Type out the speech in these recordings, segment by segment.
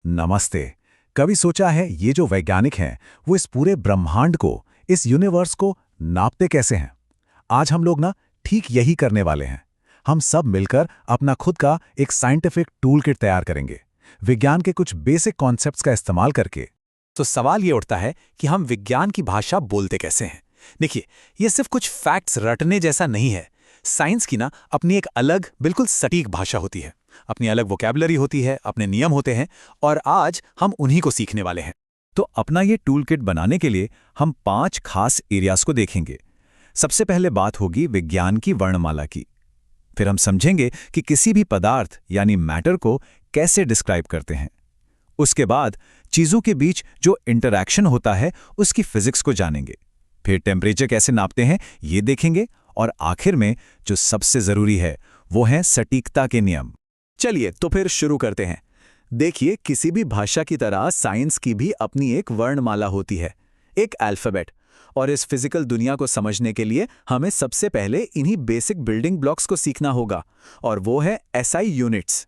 नमस्ते। कभी सोचा है ये जो वैज्ञानिक हैं वो इस पूरे ब्रह्मांड को, इस यूनिवर्स को नापते कैसे हैं? आज हम लोग ना ठीक यही करने वाले हैं। हम सब मिलकर अपना खुद का एक साइंटिफिक टूल किट तैयार करेंगे, विज्ञान के कुछ बेसिक कॉन्सेप्ट्स का इस्तेमाल करके। तो सवाल ये उठता है कि हम विज्ञान की भाषा बोलते कैसे हैं। देखिए, ये सिर्फ कुछ फैक्ट्स रटने जैसा नहीं है। साइंस की ना अपनी एक अलग, बिल्कुल सटीक भाषा होती है, अपनी अलग वोकैबुलरी होती है, अपने नियम होते हैं, और आज हम उन्हीं को सीखने वाले हैं। तो अपना ये टूल किट बनाने के लिए हम 5 खास एरियाज को देखेंगे। सबसे पहले बात होगी विज्ञान की वर्णमाला की। फिर हम समझेंगे कि किसी भी पदार्थ यानी मैटर को कैसे डिस्क्राइब करते हैं। उसके बाद चीजों के बीच जो इंटरैक्शन होता है उसकी फिजिक्स को जानेंगे। फिर टेम्परेचर कैसे नापते हैं ये देखेंगे, और आखिर में जो सबसे जरूरी है वो है सटीकता के नियम। चलिए तो फिर शुरू करते हैं। देखिए, किसी भी भाषा की तरह साइंस की भी अपनी एक वर्णमाला होती है, एक अल्फाबेट। और इस फिजिकल दुनिया को समझने के लिए हमें सबसे पहले इन्हीं बेसिक बिल्डिंग ब्लॉक्स को सीखना होगा, और वो है एसआई यूनिट्स।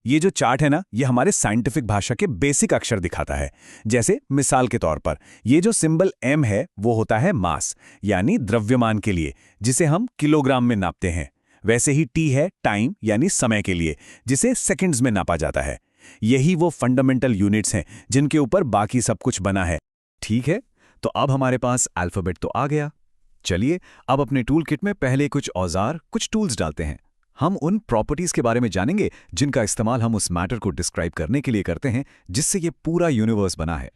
ये जो चार्ट है ना, ये हमारे साइंटिफिक भाषा के बेसिक अक्षर दिखाता है। जैसे मिसाल के तौर पर ये जो सिंबल m है वो होता है मास यानी द्रव्यमान के लिए, जिसे हम किलोग्राम में नापते हैं। वैसे ही t है टाइम यानी समय के लिए, जिसे सेकंड्स में नापा जाता है। यही वो फंडामेंटल यूनिट्स हैं जिनके ऊपर बाकी सब कुछ बना है। ठीक है, तो अब हमारे पास अल्फाबेट तो आ गया। चलिए अब अपने टूल किट में पहले कुछ औजार, कुछ टूल्स डालते हैं। हम उन प्रॉपर्टीज के बारे में जानेंगे जिनका इस्तेमाल हम उस मैटर को डिस्क्राइब करने के लिए करते हैं जिससे ये पूरा यूनिवर्स बना है।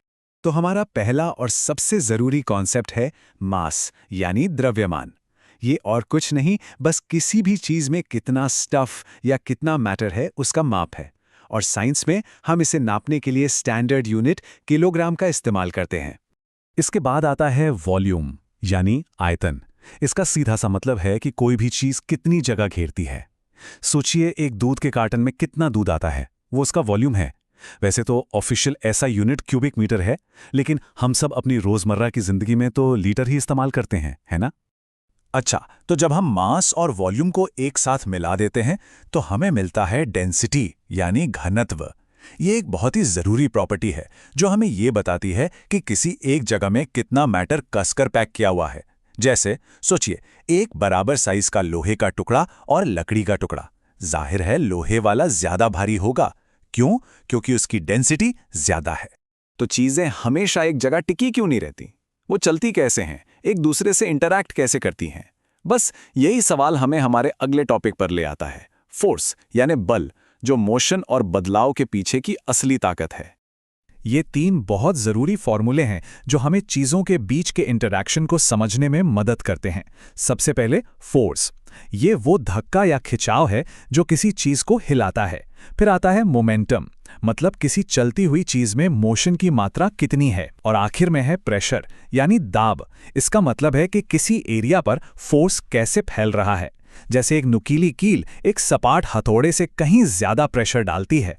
तो हमारा पहला और सबसे जरूरी कॉन्सेप्ट है मास यानी द्रव्यमान। ये और कुछ नहीं, बस किसी भी चीज में कितना स्टफ या कितना मैटर है उसका माप है। और साइंस में हम इसे नापने के लिए स्टैंडर्ड यूनिट किलोग्राम का इस्तेमाल करते हैं। इसके बाद आता है वॉल्यूम यानी आयतन। इसका सीधा सा मतलब है कि कोई भी चीज कितनी जगह घेरती है। सोचिए, एक दूध के कार्टन में कितना दूध आता है, वो उसका वॉल्यूम है। वैसे तो ऑफिशियल ऐसा यूनिट क्यूबिक मीटर है, लेकिन हम सब अपनी रोजमर्रा की जिंदगी में तो लीटर ही इस्तेमाल करते हैं, है ना? अच्छा, तो जब हम मास और वॉल्यूम को एक साथ मिला देते हैं तो हमें मिलता है डेंसिटी यानी घनत्व। ये एक बहुत ही जरूरी प्रॉपर्टी है जो हमें ये बताती है कि किसी एक जगह में कितना मैटर कसकर पैक किया हुआ है। जैसे सोचिए, एक बराबर साइज का लोहे का टुकड़ा और लकड़ी का टुकड़ा। जाहिर है लोहे वाला ज्यादा भारी होगा। क्यों? क्योंकि उसकी डेंसिटी ज्यादा है। तो चीजें हमेशा एक जगह टिकी क्यों नहीं रहती? वो चलती कैसे हैं, एक दूसरे से इंटरैक्ट कैसे करती हैं? बस यही सवाल हमें हमारे अगले टॉपिक पर ले आता है, फोर्स यानी बल, जो मोशन और बदलाव के पीछे की असली ताकत है। ये 3 बहुत जरूरी फॉर्मूले हैं जो हमें चीजों के बीच के इंटरैक्शन को समझने में मदद करते हैं। सबसे पहले फोर्स, ये वो धक्का या खिंचाव है जो किसी चीज को हिलाता है। फिर आता है मोमेंटम, मतलब किसी चलती हुई चीज में मोशन की मात्रा कितनी है। और आखिर में है प्रेशर यानी दाब। इसका मतलब है कि किसी एरिया पर फोर्स कैसे फैल रहा है। जैसे एक नुकीली कील एक सपाट हथौड़े से कहीं ज्यादा प्रेशर डालती है।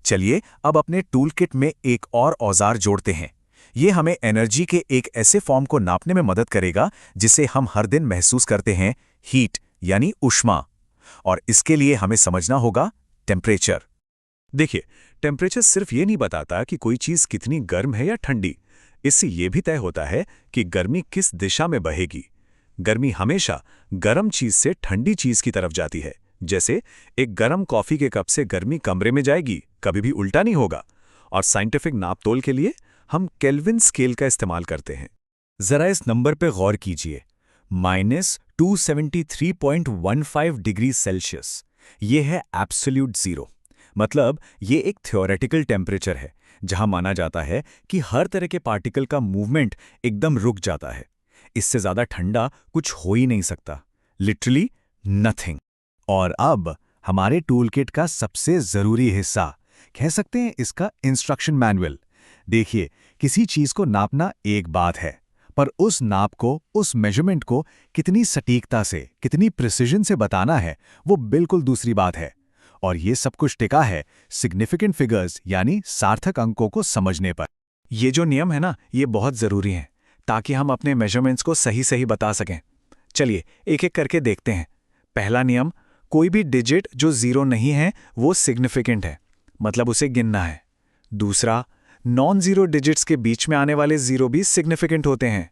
चलिए अब अपने टूल किट में एक और औजार जोड़ते हैं। ये हमें एनर्जी के एक ऐसे फॉर्म को नापने में मदद करेगा जिसे हम हर दिन महसूस करते हैं, हीट यानी ऊष्मा। और इसके लिए हमें समझना होगा टेम्परेचर। देखिए, टेम्परेचर सिर्फ ये नहीं बताता कि कोई चीज कितनी गर्म है या ठंडी। इससे ये भी तय होता है कि गर्मी किस दिशा में बहेगी। गर्मी हमेशा गर्म चीज से ठंडी चीज की तरफ जाती है। जैसे एक गर्म कॉफी के कप से गर्मी कमरे में जाएगी, कभी भी उल्टा नहीं होगा। और साइंटिफिक नापतोल के लिए हम केल्विन स्केल का इस्तेमाल करते हैं। जरा इस नंबर पे गौर कीजिए, -273.15 डिग्री सेल्सियस। ये है एब्सोल्यूट जीरो। मतलब ये एक थ्योरेटिकल टेम्परेचर है जहां माना जाता है कि हर तरह के पार्टिकल का मूवमेंट एकदम रुक जाता है। इससे ज्यादा ठंडा कुछ हो ही नहीं सकता, लिटरली नथिंग। और अब हमारे टूलकिट का सबसे जरूरी हिस्सा, कह सकते हैं इसका इंस्ट्रक्शन मैनुअल। देखिए, किसी चीज को नापना एक बात है, पर उस नाप को, उस मेजरमेंट को कितनी सटीकता से, कितनी प्रिसिजन से बताना है, वो बिल्कुल दूसरी बात है। और ये सब कुछ टिका है सिग्निफिकेंट फिगर्स यानी सार्थक अंकों को समझने पर। ये जो नियम है ना, ये बहुत जरूरी हैं ताकि हम अपने मेजरमेंट्स को सही सही बता सकें। चलिए एक एक करके देखते हैं। पहला नियम, कोई भी डिजिट जो 0 नहीं है वो सिग्निफिकेंट है, मतलब उसे गिनना है। दूसरा, नॉन जीरो डिजिट्स के बीच में आने वाले जीरो भी सिग्निफिकेंट होते हैं।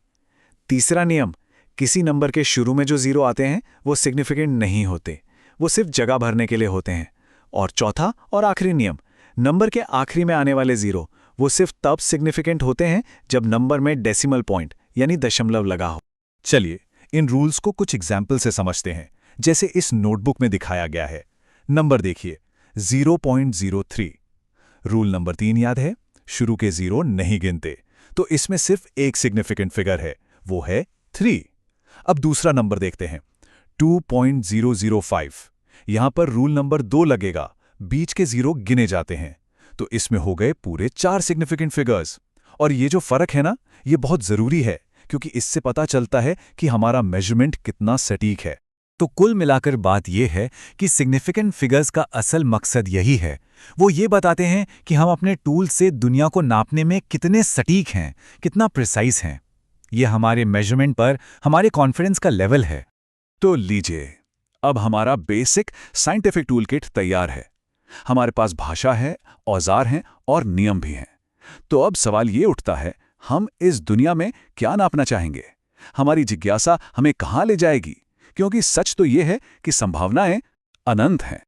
तीसरा नियम, किसी नंबर के शुरू में जो जीरो आते हैं वो सिग्निफिकेंट नहीं होते, वो सिर्फ जगह भरने के लिए होते हैं। और चौथा और आखिरी नियम, नंबर के आखिरी में आने वाले जीरो वो सिर्फ तब सिग्निफिकेंट होते हैं जब नंबर में डेसिमल पॉइंट यानी दशमलव लगा हो। चलिए इन रूल्स को कुछ एग्जाम्पल से समझते हैं, जैसे इस नोटबुक में दिखाया गया है। नंबर देखिए 0.03। रूल नंबर 3 याद है, शुरू के जीरो नहीं गिनते, तो इसमें सिर्फ एक सिग्निफिकेंट फिगर है, वो है 3। अब दूसरा नंबर देखते हैं 2.005। यहां पर रूल नंबर 2 लगेगा, बीच के जीरो गिने जाते हैं, तो इसमें हो गए पूरे 4 सिग्निफिकेंट फिगर्स। और ये जो फर्क है ना, ये बहुत जरूरी है, क्योंकि इससे पता चलता है कि हमारा मेजरमेंट कितना सटीक है। तो कुल मिलाकर बात यह है कि सिग्निफिकेंट फिगर्स का असल मकसद यही है। वो ये बताते हैं कि हम अपने टूल से दुनिया को नापने में कितने सटीक हैं, कितना प्रिसाइज हैं। ये हमारे मेजरमेंट पर हमारे कॉन्फिडेंस का लेवल है। तो लीजिए, अब हमारा बेसिक साइंटिफिक टूल किट तैयार है। हमारे पास भाषा है, औजार हैं और नियम भी हैं। तो अब सवाल ये उठता है, हम इस दुनिया में क्या नापना चाहेंगे? हमारी जिज्ञासा हमें कहाँ ले जाएगी? क्योंकि सच तो ये है कि संभावनाएं अनंत हैं।